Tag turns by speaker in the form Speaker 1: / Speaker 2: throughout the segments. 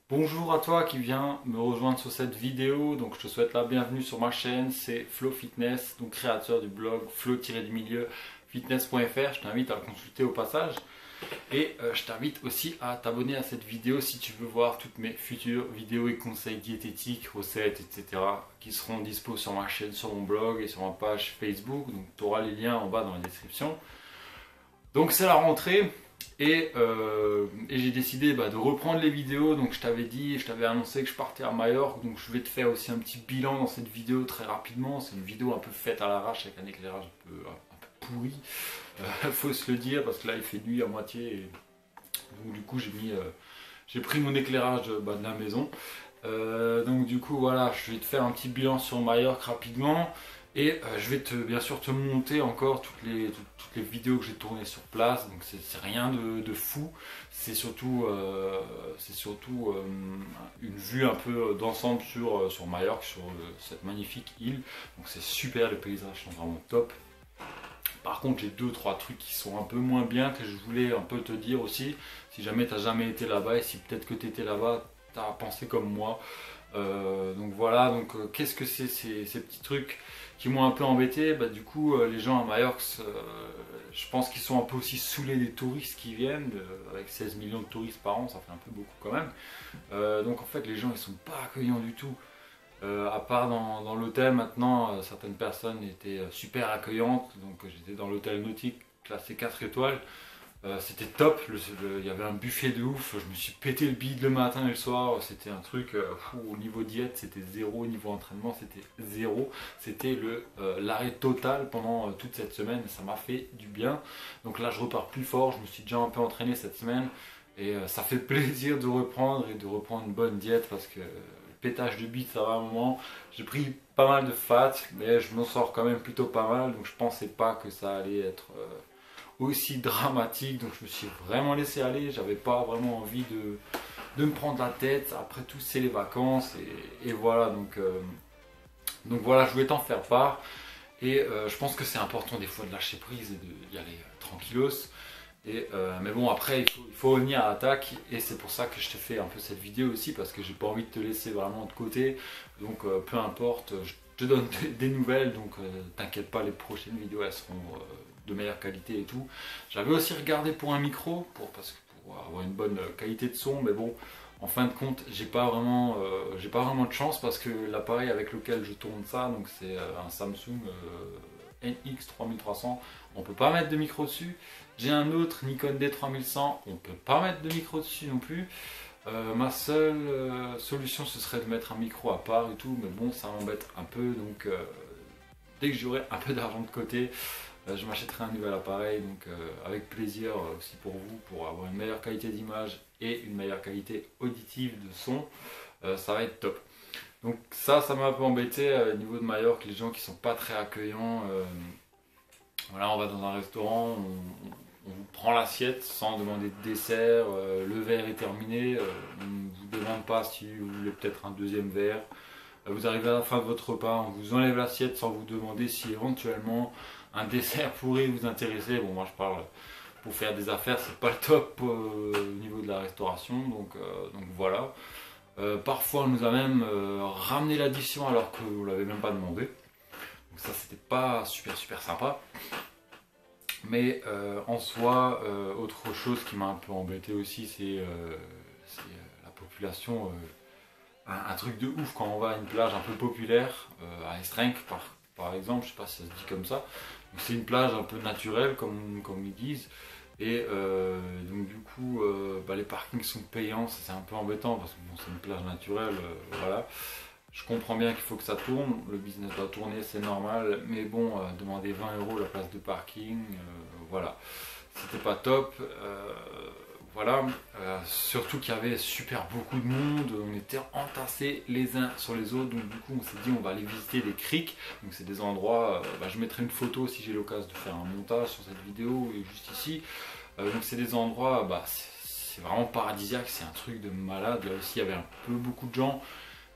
Speaker 1: Bonjour à toi qui viens me rejoindre sur cette vidéo. Donc je te souhaite la bienvenue sur ma chaîne, c'est Flo Fitness, donc créateur du blog flow-du-milieu fitness.fr. Je t'invite à le consulter au passage et je t'invite aussi à t'abonner à cette vidéo si tu veux voir toutes mes futures vidéos et conseils diététiques, recettes, etc. qui seront dispo sur ma chaîne, sur mon blog et sur ma page Facebook. Donc tu auras les liens en bas dans la description. Donc c'est la rentrée. Et j'ai décidé de reprendre les vidéos. Donc je t'avais dit, je t'avais annoncé que je partais à Majorque. Donc je vais te faire aussi un petit bilan dans cette vidéo très rapidement. C'est une vidéo un peu faite à l'arrache avec un éclairage un peu pourri. Faut se le dire parce que là il fait nuit à moitié. Et donc du coup j'ai pris mon éclairage de la maison. Donc du coup voilà, je vais te faire un petit bilan sur Majorque rapidement. Et je vais bien sûr te monter encore toutes les vidéos que j'ai tournées sur place. Donc c'est rien de fou. C'est surtout une vue un peu d'ensemble sur Majorque, sur cette magnifique île. Donc c'est super, les paysages sont vraiment top. Par contre, j'ai deux trois trucs qui sont un peu moins bien que je voulais un peu te dire aussi. Si jamais tu n'as jamais été là-bas et si peut-être que tu étais là-bas, tu as pensé comme moi. Donc voilà, qu'est-ce que c'est ces petits trucs qui m'ont un peu embêté? Du coup, les gens à Majorque, je pense qu'ils sont un peu aussi saoulés des touristes qui viennent, avec 16 millions de touristes par an, ça fait un peu beaucoup quand même. Donc en fait, les gens ils sont pas accueillants du tout. À part dans l'hôtel maintenant, certaines personnes étaient super accueillantes. Donc j'étais dans l'hôtel nautique classé 4 étoiles. C'était top, il y avait un buffet de ouf, je me suis pété le bide le matin et le soir, c'était un truc, au niveau diète c'était zéro, au niveau entraînement c'était zéro, c'était l'arrêt total pendant toute cette semaine et ça m'a fait du bien. Donc là je repars plus fort, je me suis déjà un peu entraîné cette semaine et ça fait plaisir de reprendre et de reprendre une bonne diète parce que le pétage de bide ça va un moment, j'ai pris pas mal de fat mais je m'en sors quand même plutôt pas mal donc je pensais pas que ça allait être aussi dramatique, donc je me suis vraiment laissé aller, j'avais pas vraiment envie de me prendre la tête, après tout c'est les vacances et voilà, donc voilà, je voulais t'en faire part et je pense que c'est important des fois de lâcher prise et d'y aller tranquillos. Mais bon après il faut revenir à l'attaque et c'est pour ça que je te fais un peu cette vidéo aussi parce que j'ai pas envie de te laisser vraiment de côté, donc peu importe, je te donne des nouvelles, donc t'inquiète pas, les prochaines vidéos elles seront de meilleure qualité et tout. J'avais aussi regardé pour un micro parce que pour avoir une bonne qualité de son, mais bon en fin de compte j'ai pas vraiment de chance parce que l'appareil avec lequel je tourne ça, donc c'est un Samsung NX3300, on peut pas mettre de micro dessus. J'ai un autre Nikon D3100, on peut pas mettre de micro dessus non plus. Ma seule solution ce serait de mettre un micro à part et tout, mais bon ça m'embête un peu, donc dès que j'aurai un peu d'argent de côté, je m'achèterai un nouvel appareil, donc avec plaisir aussi pour vous, pour avoir une meilleure qualité d'image et une meilleure qualité auditive de son, ça va être top. Donc ça m'a un peu embêté au niveau de Majorque, les gens qui sont pas très accueillants. Voilà, on va dans un restaurant, on vous prend l'assiette sans demander de dessert, le verre est terminé, on ne vous demande pas si vous voulez peut-être un deuxième verre. Vous arrivez à la fin de votre repas, on vous enlève l'assiette sans vous demander si éventuellement un dessert pourrait vous intéresser. Bon, moi je parle pour faire des affaires, c'est pas le top au niveau de la restauration, donc voilà. Parfois on nous a même ramené l'addition alors que vous l'avez même pas demandé. Donc ça c'était pas super sympa. Mais en soi, autre chose qui m'a un peu embêté aussi, c'est la population. Un truc de ouf quand on va à une plage un peu populaire, à Estrenques par exemple, je sais pas si ça se dit comme ça. C'est une plage un peu naturelle comme ils disent. Et donc du coup, les parkings sont payants, c'est un peu embêtant parce que bon, c'est une plage naturelle, voilà. Je comprends bien qu'il faut que ça tourne, le business doit tourner, c'est normal, mais bon, demander 20 € la place de parking, voilà, c'était pas top. Voilà, surtout qu'il y avait super beaucoup de monde, on était entassés les uns sur les autres, donc du coup on s'est dit on va aller visiter des criques, donc c'est des endroits, je mettrai une photo si j'ai l'occasion de faire un montage sur cette vidéo et juste ici, donc c'est des endroits, c'est vraiment paradisiaque, c'est un truc de malade, là aussi il y avait un peu beaucoup de gens,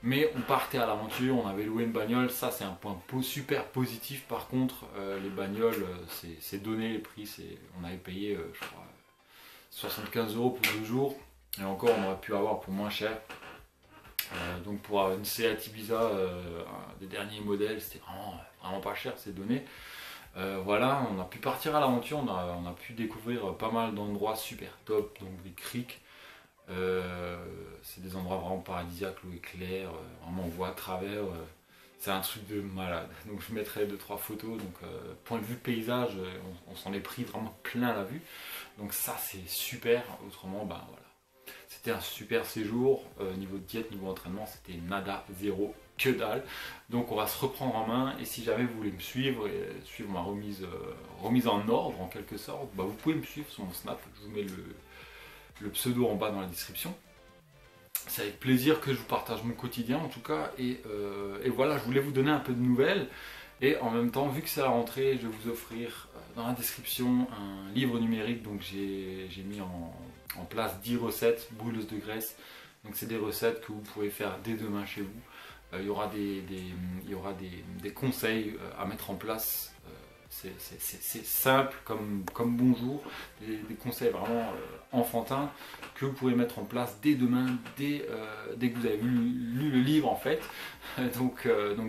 Speaker 1: mais on partait à l'aventure, on avait loué une bagnole, ça c'est un point super positif. Par contre, les bagnoles, c'est donné, les prix, on avait payé, je crois, 75 € pour 2 jours. Et encore, on aurait pu avoir pour moins cher. Donc pour une Seat Ibiza, un des derniers modèles, c'était vraiment pas cher, c'est donné. Voilà, on a pu partir à l'aventure, on a pu découvrir pas mal d'endroits super top, donc des criques. C'est des endroits vraiment paradisiaques, l'eau est claire, vraiment on voit à travers, c'est un truc de malade. Donc je mettrai 2-3 photos, donc point de vue paysage, on s'en est pris vraiment plein la vue. Donc ça c'est super, autrement ben voilà. C'était un super séjour, niveau diète, niveau entraînement, c'était nada, zéro, que dalle. Donc on va se reprendre en main et si jamais vous voulez me suivre et suivre ma remise en ordre en quelque sorte, bah, vous pouvez me suivre sur mon Snap, je vous mets le pseudo en bas dans la description. C'est avec plaisir que je vous partage mon quotidien en tout cas et voilà, je voulais vous donner un peu de nouvelles et en même temps, vu que c'est la rentrée, je vais vous offrir dans la description un livre numérique. Donc j'ai mis en place 10 recettes brûleuses de graisse. Donc c'est des recettes que vous pouvez faire dès demain chez vous. Il y aura des conseils à mettre en place. C'est simple comme bonjour, des conseils vraiment enfantins que vous pouvez mettre en place dès demain, dès que vous avez lu le livre en fait. Donc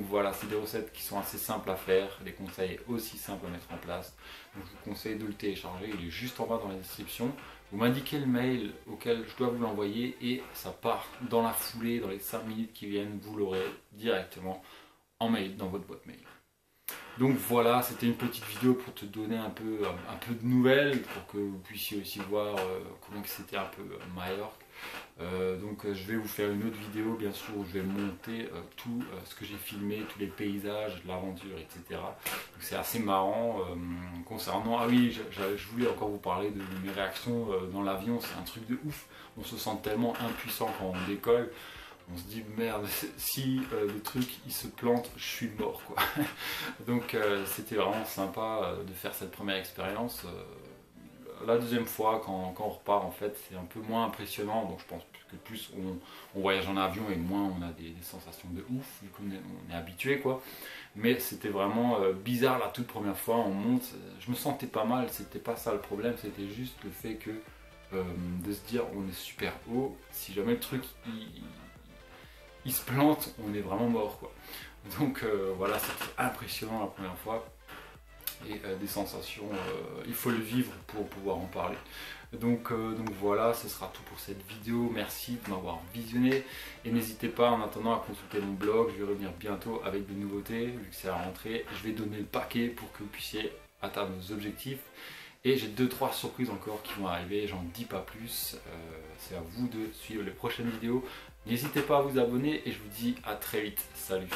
Speaker 1: voilà, c'est des recettes qui sont assez simples à faire, des conseils aussi simples à mettre en place. Donc je vous conseille de le télécharger, il est juste en bas dans la description. Vous m'indiquez le mail auquel je dois vous l'envoyer et ça part dans la foulée, dans les 5 minutes qui viennent, vous l'aurez directement en mail dans votre boîte mail. Donc voilà, c'était une petite vidéo pour te donner un peu de nouvelles, pour que vous puissiez aussi voir comment c'était un peu Majorque. Donc je vais vous faire une autre vidéo bien sûr où je vais monter tout ce que j'ai filmé, tous les paysages, l'aventure, etc. Donc c'est assez marrant concernant... Ah oui, je voulais encore vous parler de mes réactions dans l'avion, c'est un truc de ouf. On se sent tellement impuissant quand on décolle. On se dit merde, si le truc il se plante, je suis mort quoi. Donc c'était vraiment sympa de faire cette première expérience. La deuxième fois quand on repart en fait c'est un peu moins impressionnant, donc je pense que plus on voyage en avion et moins on a des sensations de ouf vu qu'on est habitué quoi. Mais c'était vraiment bizarre la toute première fois, on monte, je me sentais pas mal, c'était pas ça le problème, c'était juste le fait que de se dire on est super haut, si jamais le truc il se plante, on est vraiment mort quoi. Donc voilà, c'était impressionnant la première fois et des sensations, il faut le vivre pour pouvoir en parler. Donc voilà, ce sera tout pour cette vidéo. Merci de m'avoir visionné et n'hésitez pas en attendant à consulter mon blog, je vais revenir bientôt avec des nouveautés vu que c'est la rentrée. Je vais donner le paquet pour que vous puissiez atteindre vos objectifs. Et j'ai 2-3 surprises encore qui vont arriver, j'en dis pas plus, c'est à vous de suivre les prochaines vidéos. N'hésitez pas à vous abonner et je vous dis à très vite, salut.